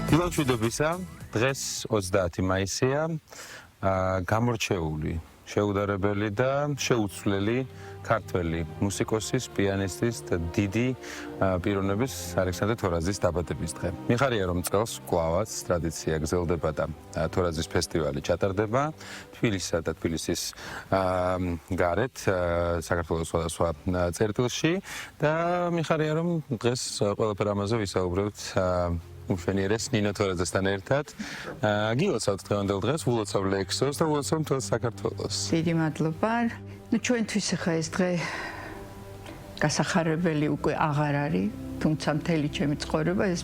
მშვიდობისა, დღეს 30 მაისია, გამორჩეული, შეუდარებელი და შეუცვლელი ქართველი მუსიკოსის, პიანისტის და დიდი პიროვნების ალექსანდრე თორაძის დაბადების დღე. მიხარია რომ წელს კვლავაც ტრადიცია გრძელდება და თორაძის ფესტივალი ჩატარდება თბილისსა და თბილისის გარეთ საქართველოს სხვადასხვა წერტილში და მიხარია რომ დღეს ყველაფერ ამაზე ვისაუბრებთ მშვენიერეს ნინო თორაძესთან ერთად. გილოცავთ დღევანდელ დღეს, ვილოცავ ლექსოს და ვილოცავ მთელ საქართველოს. დიდი მადლობა. ჩვენთვის ახლა ეს დღე გასახარებელი უკვე აღარ არის, თუმცა მთელი ჩემი ცხოვრება ეს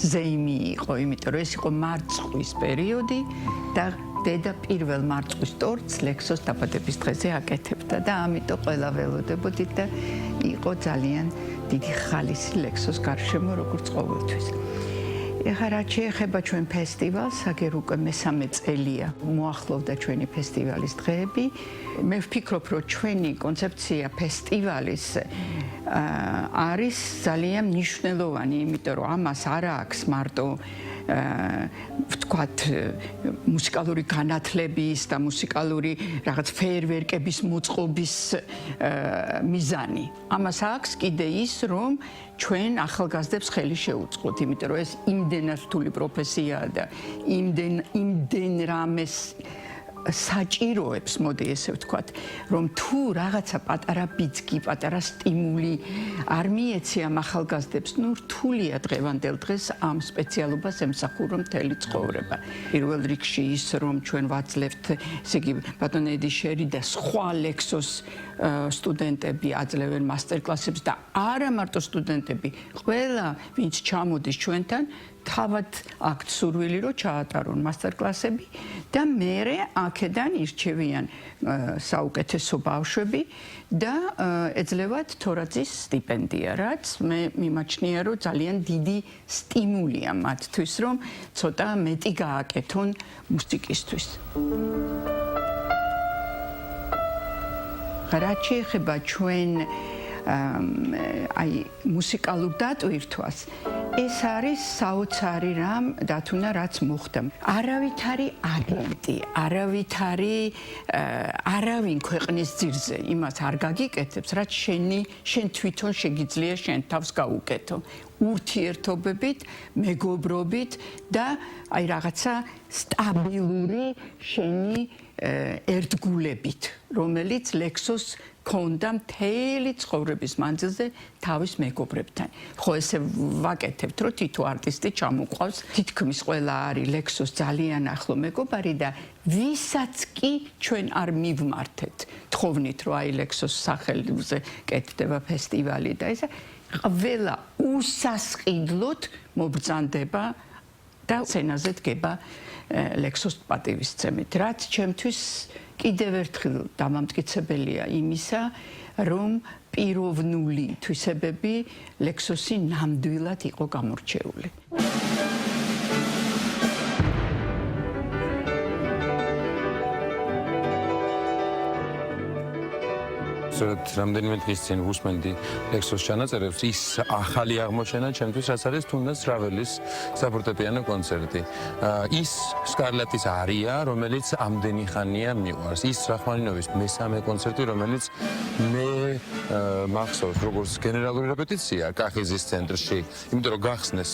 ზეიმი იყო, იმიტომ რომ ეს იყო მარწყვის პერიოდი და დედა პირველ მარწყვის ტორტს ლექსოს დაბადების დღეზე აკეთებდა და ამიტომ ყველა ველოდებოდით და იყო ძალიან დიდი ხალისი ლექსოს გარშემო როგორც ყოველთვის. ეხლა რაც შეეხება ჩვენ ფესტივალს, აგერ უკვე მესამე წელია მოახლოვდა ჩვენი ფესტივალის დღეები. მე ვფიქრობ, რომ ჩვენი კონცეფცია ფესტივალის არის ძალიან მნიშვნელოვანი, იმიტომ რომ ამას არ აქვს მარტო ვთქვათ მუსიკალური განათლების და მუსიკალური რაღაც ფეიერვერკების მოწყობის მიზანი. ამას აქვს კიდე ის, რომ ჩვენ ახალგაზრდებს ხელი შეუწყოთ, იმიტომ რომ ეს იმდენად რთული პროფესიაა და იმდენ რამეს საჭიროებს, მოდი ესე ვთქვათ, რომ თუ რაღაცა პატარა ბიძგი, პატარა სტიმული არ მიეცი ამ ახალგაზრდებს, ნუ რთულია დღევანდელ დღეს ამ სპეციალობას ემსახურო მთელი ცხოვრება. პირველ რიგში ის, რომ ჩვენ ვაძლევთ, ესე იგი, ბატონ ედიშერი და სხვა ლექსოს სტუდენტები აძლევენ მასტერკლასებს და არა მარტო სტუდენტები, ყველა ვინც ჩამოდის ჩვენთან თავად აქვთ სურვილი რომ ჩაატარონ მასტერკლასები და მერე აქედან ირჩევიან საუკეთესო ბავშვები და ეძლევათ თორაძის სტიპენდია, რაც მე მიმაჩნია რომ ძალიან დიდი სტიმულია მათთვის, რომ ცოტა მეტი გააკეთონ მუსიკისთვის. რაც შეეხება ჩვენ აი მუსიკალურ დატვირთვას, ეს არის საოცარი რამ დათუნა რაც მოხდა. არავითარი აგენტი, არავინ ქვეყნის ძირზე იმას არ გაგიკეთებს, რაც შენ თვითონ შეგიძლია შენ თავს გაუკეთო. ურთიერთობებით, მეგობრობით და აი რაღაცა სტაბილური შენი ერთგულებით, რომელიც ლექსოს ქონდა მთელი ცხოვრების მანძილზე თავის მეგობრებთან. ხო ესე ვაკეთებთ, რომ თითო არტისტი ჩამოყვავს, თითქმის ყველა არის ლექსოს ძალიან ახლო მეგობარი და ვისაც კი ჩვენ არ მივმართეთ, თხოვნით, რომ აი ლექსოს სახელზე კეთდება ფესტივალი და ესა ყველა უსასყიდლოდ მობრძანდება და სცენაზე დგება ლექსოს პატივისცემით, რაც ჩემთვის კიდევ ერთხელ დამამტკიცებელია იმისა, რომ პიროვნული თვისებები ლექსოსი ნამდვილად იყო გამორჩეული. რამდენიმე დღის წინ ვუსმენდი ლექსოს ჩანაწერებს, ის ახალი აღმოჩენა ჩემთვის რაც არის თუნდაც რაველის საფორტეპიანო კონცერტი. ის სკარლატის არია, რომელიც ამდენი ხანია მიყვარს. ის რახმანინოვის მესამე კონცერტი, რომელიც მე მახსოვს როგორც გენერალური რეპეტიცია კახიზის ცენტრში, იმიტომ რომ გახსნეს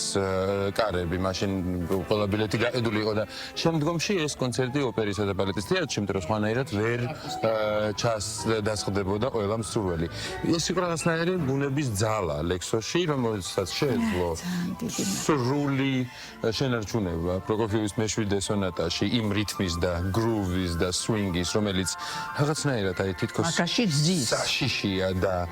კარები, მაშინ ყველა ბილეთი გაყიდული იყო და შემდგომში ეს კონცერტი ოპერისა და ბალეტის თეატრში, იმიტომ რომ სხვანაირად ვერ ჩასდასხდებოდა ყველა მსურველი. ეს იყო რაღაცნაირი ბუნების ძალა ლექსოში, რომელსაც შეეძლო სრული შენარჩუნება პროკოფიევის მეშვიდე სონატაში იმ რითმის და გრუვის და სვინგის, რომელიც რაღაცნაირად აი თითქოს საშიშია და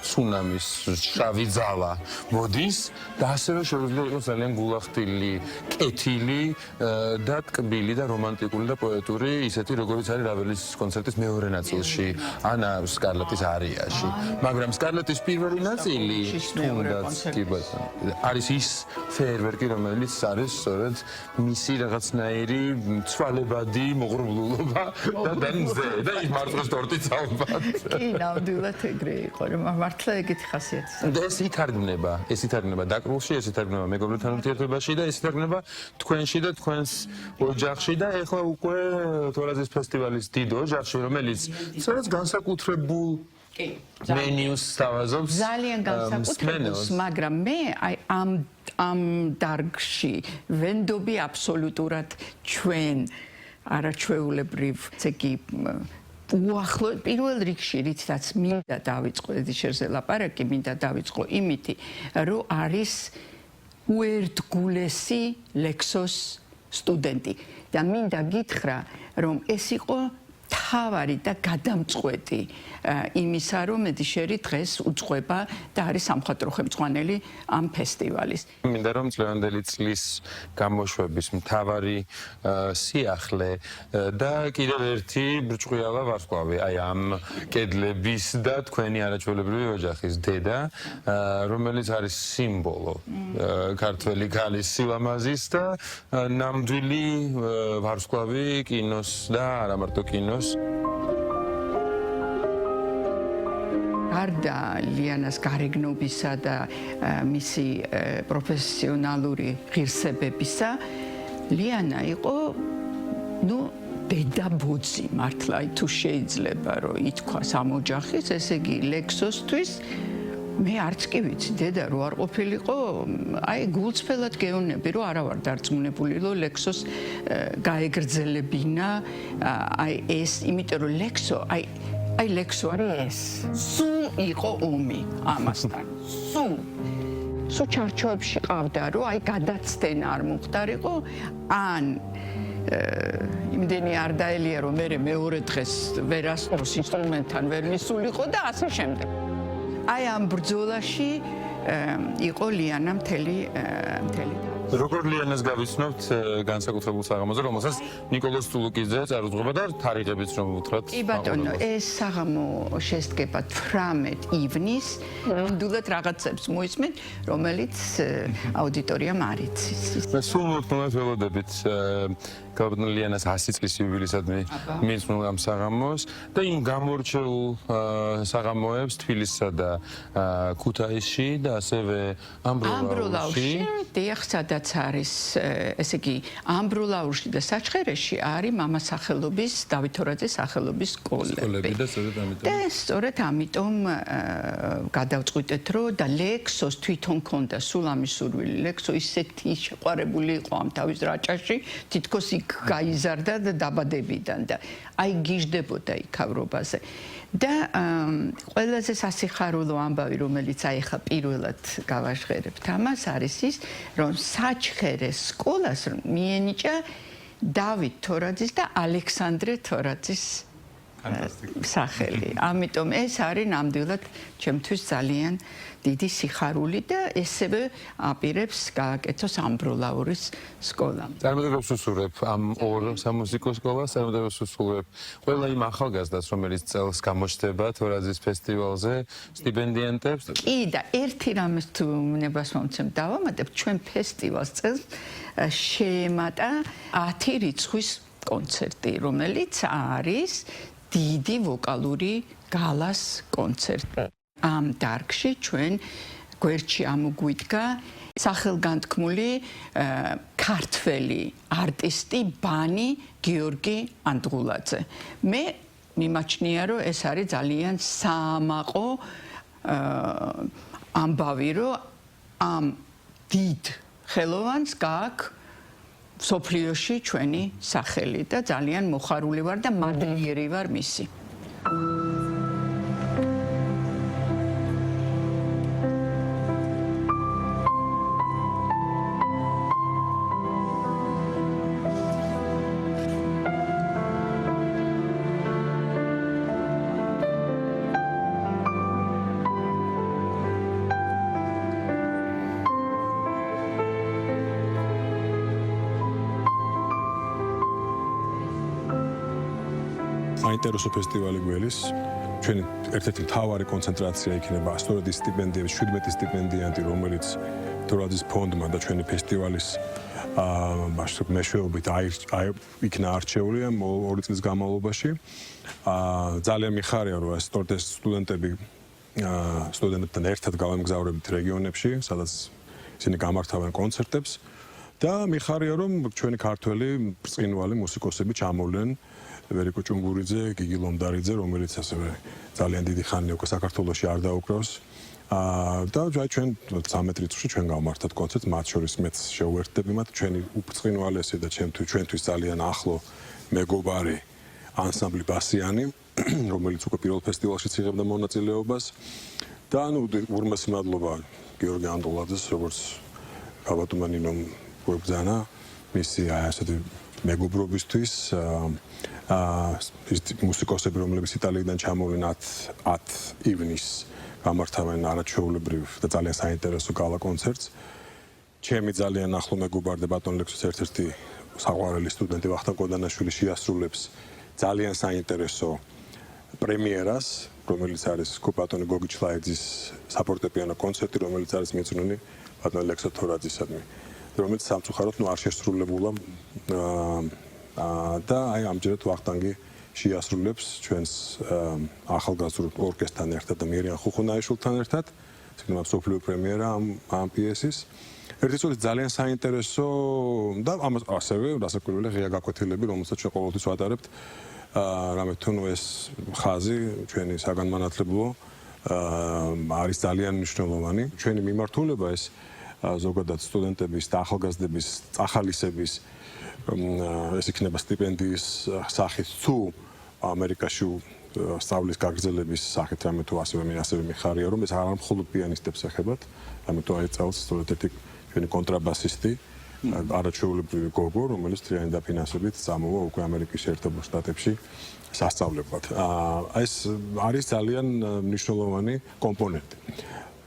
ცუნამის შავი ძალა მოდის და ასევე შეუძლია იყოს ძალიან გულახდილი, კეთილი და ტკბილი და რომანტიკული და პოეტური, ისეთი როგორიც არის რაველის კონცერტის მეორე ნაწილში, ანა სკარლატის არიაში. მაგრამ სკარლატის პირველი ნაწილი თუნდაც კი ბატონო, არის ის ფეიერვერკი, რომელიც არის სწორედ მისი რაღაცნაირი ცვალებადი მოღრუბლულობა და მზე და ის მარწყვის ტორტიც ალბათ. კი, ნამდვილად ეგრე იყო, რომ მართლა ეგეთი ხასიათი. ეს ითარგმნება დაკრულში, ეს ითარგმნება მეგობრებთან ურთიერთობაში და ეს ითარგმნება თქვენში და თქვენს ოჯახში და ეხლა უკვე თორაზის ფესტივალის დიდ ოჯახში, რომელიც სადაც განსაკუთრებულ მენიუს სთავაზობს. ძალიან განსაკუთრებულს, მაგრამ მე აი ამ დარგში ვენდობი აბსოლუტურად ჩვენ არაჩვეულებრივ ცეკი უახლო პირველ რიგში რითაც მინდა დავიწყო ედიშერზე ლაპარაკი, მინდა დავიწყო იმითი, რომ არის უერთგულესი ლექსოს სტუდენტი და მინდა გითხრა, რომ ეს იყო თავარი და გადამწყვეტი იმისა, რომ ედიშერი დღეს უძღვება და არის სამხატვრო ხელმძღვანელი ამ ფესტივალის. მინდა რომ წლევანდელი წლის გამოშვების მთავარი სიახლე და კიდევ ერთი ბრჭყვიალა ვარსკვლავი, აი ამ კედლების და თქვენი არაჩვეულებრივი ოჯახის დედა, რომელიც არის სიმბოლო ქართველი ქალის სილამაზის და ნამდვილი ვარსკვლავი კინოს და არა მარტო კინოს. გარდა ლიანას გარეგნობისა და მისი პროფესიონალური ღირსებებისა, ლიანა იყო, დედაბოძი, მართლა თუ შეიძლება რომ ითქვას ამ ოჯახის, ესე იგი ლექსოსთვის მე არც კი ვიცი, დედა რო არ ყოფილიყო, აი გულწრფელად გეუბნები, რომ არა ვარ დარწმუნებული, რომ ლექსოს გაეგრძელებინა, აი ეს, იმიტომ რომ ლექსო, აი ლექსო არის ეს. სულ იყო ომი ამასთან. სულ ჩარჩოებში ყავდა, რომ აი გადაცდენა არ მომხდარიყო, ან იმდენი არ დაელია, რომ მე მეორე დღეს ვერასდროს ინსტრუმენტთან ვერ მისულიყო და ასე შემდეგ. აი ამ ბრძოლაში იყო ლიანა მთელი როგორ ლიანას გავიცნობთ განსაკუთრებულ საღამოზე, რომელსაც ნიკოლოზ თულუკიძე წარუძღვება და თარიღებიც რომ უთხრათ. კი ბატონო, ეს საღამო შესდგება 18 ივნის, ნამდვილად რაღაცებს მოისმენთ, რომელიც აუდიტორიამ არ იცის. მე სულ მოთმობთ ველოდებით გაბატონ ლიანას 100 წლის იუბილეისადმი მისმულ ამ საღამოს და იმ გამორჩეულ საღამოებს თბილისსა და ქუთაისში და ასევე ამბროლაურში. დიახ, სადაც არის, ესე იგი, ამბროლაურში და საჩხერეში არის მამას სახელობის, დავით თორაძის სახელობის სკოლები. და სწორედ ამიტომ გადავწყვიტეთ, რომ და ლექსოს თვითონ ქონდა სულ ამის სურვილი. ლექსო ისეთი შეყვარებული იყო ამ თავის რაჭაში, თითქოს იქ გაიზარდა და დაბადებიდან და აი გიждდებოდა იქავრობაზე. და ყველაზე სასიხარულო ამბავი, რომელიც აი ხა პირველად გავაჟღერებთ ამას, არის ის, რომ საჩხერეს სკოლას მიენიჭა დავით თორაძის და ალექსანდრე თორაძის სახელი. ამიტომ ეს არის ნამდვილად ჩემთვის ძალიან დიდი სიხარული და ესევე აპირებს გააკეთოს ამბროლაურის სკოლამ. წარმატებებს უსურვებ ამ ორ სამუსიკო სკოლას, წარმატებებს უსურვებ ყველა იმ ახალგაზრდას, რომელიც წელს გამოჩნდება თორაზის ფესტივალზე, სტიპენდიენტებს. კი და ერთი რამის თუ ნებას მომცემ დავამატებ, ჩვენ ფესტივალს წელს შეემატა 10 რიცხვის კონცერტი, რომელიც არის დიდი ვოკალური გალას კონცერტი. ამ დარგში ჩვენ გვერდში ამოგვიდგა სახელგანთქმული ქართველი არტისტი ბანი გიორგი ანდღულაძე. მე მიმაჩნია, რომ ეს არის ძალიან საამაყო ამბავი, რომ ამ დიდ ხელოვანს გააქვს სოფლიოში ჩვენი სახელი და ძალიან მოხარული ვარ და მადლიერი ვარ მისი. საინტერესო ფესტივალი გველის ჩვენი ერთ-ერთი მთავარი კონცენტრაცია იქნება სწორედ ის სტიპენდიების 17 სტიპენდიანტი, რომელიც თორაძის ფონდმა და ჩვენი ფესტივალის მეშვეობით იქნა არჩეული ამ 2 წლის განმავლობაში. ძალიან მიხარია, რომ სწორედ ეს სტუდენტები სტუდენტებთან ერთად გავემგზავრებით რეგიონებში, სადაც ისინი გამართავენ კონცერტებს და მიხარია რომ ჩვენი ქართველი ბრწყინვალე მუსიკოსები ჩამოვლენ ვერიკო ჭუნგურიძე, გიგი ლომდარიძე, რომელიც ასევე ძალიან დიდი ხანია უკვე საქართველოში არ დაუკრავს. და ჩვენ 13 რიცხვში ჩვენ გავმართათ კონცერტს, მათ შორის მეც შევუერთდები მათ, ჩვენი უბრწყინვალესი და ჩვენთვის ძალიან ახლო მეგობარი ანსამბლი ბასიანი, რომელიც უკვე პირველ ფესტივალშიც იღებდა მონაწილეობას და ურმესი მადლობა გიორგი ანდოლაძეს, როგორც გაბატონინომ გვებძანა მისი ასეთი მეგობრობისთვის. ის მუსიკოსები, რომლებიც იტალიიდან ჩამოვლენ 10 ივნის გამართავენ არაჩვეულებრივ და ძალიან საინტერესო გალა კონცერტს. ჩემი ძალიან ახლო მეგობარი და ბატონ ლექსის ერთ-ერთი საყვარელი სტუდენტი ვახტანგ კოდანაშვილი შეასრულებს ძალიან საინტერესო პრემიერას, რომელიც არის ბატონი გოგი ჩლაიძის საფორტეპიანო კონცერტი, რომელიც არის მიძღვნილი ბატონ ლექსო თორაძისადმი, რომელიც სამწუხაროდ არ შესრულებულა და აი ამჯერად ვახტანგი შეასრულებს ჩვენს ახალგაზრდულ ორკესტრთან ერთად და მიერიან ხუხუნაიშვილთან ერთად. იქნება სოფლიო პრემიერა ამ პიესის. ერთი წუთი ძალიან საინტერესო და ამას ასევე რასაკვირველია ღია გაკვეთილები, რომელსაც ჩვენ ყოველთვის ვატარებთ. რამე თუნ ეს ხაზი ჩვენი საგანმანათლებლო არის ძალიან მნიშვნელოვანი. ჩვენი მიმართულება ეს ზოგადად სტუდენტების და ახალგაზრდების წახალისების ეს იქნება სტიპენდიის სახით თუ ამერიკაში სწავლის გაგრძელების სახით, რამე თუ ასევე მიხარია რომ ეს არ მხოლოდ პიანისტებს ეხებათ, რამე თუ აი წელს სწორედ ერთი ჩვენი კონტრაბასისტი არაჩვეულებრივი გოგო, რომელიც თლიანი დაფინანსებით წამოვა უკვე ამერიკის შეერთებულ შტატებში სასწავლებლად. ეს არის ძალიან მნიშვნელოვანი კომპონენტი.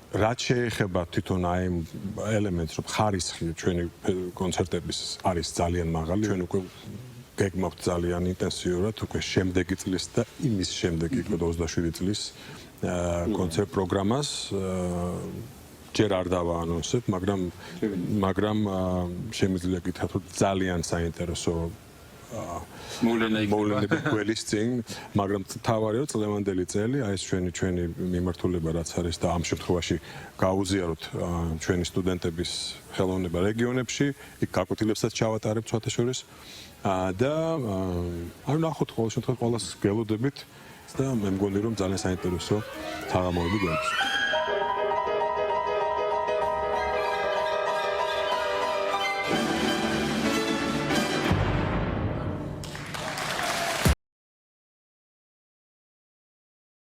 რაც შეეხება თვითონ აი ელემენტს, რომ ხარისხი ჩვენი კონცერტების არის ძალიან მაღალი, ჩვენ უკვე გეგმავთ ძალიან ინტენსიურად უკვე შემდეგი წლის და იმის შემდეგ უკვე 27 წლის კონცერტ პროგრამას ჯერ არ დავაანონსებ, მაგრამ შემიძლია გითხრათ, რომ ძალიან საინტერესო მოვლენები გველის წინ, მაგრამ თავარია რომ წლევანდელი წელი, აი ეს ჩვენი მიმართულება რაც არის და ამ შემთხვევაში გაუზიაროთ ჩვენი სტუდენტების ხელოვნება რეგიონებში, იქ გაკვეთილებსაც ჩავატარებთ სხვათა შორის და აი ნახოთ ყოველ შემთხვევაში ყველას გელოდებით და მე მგონი რომ ძალიან საინტერესო საღამოები გვექნება.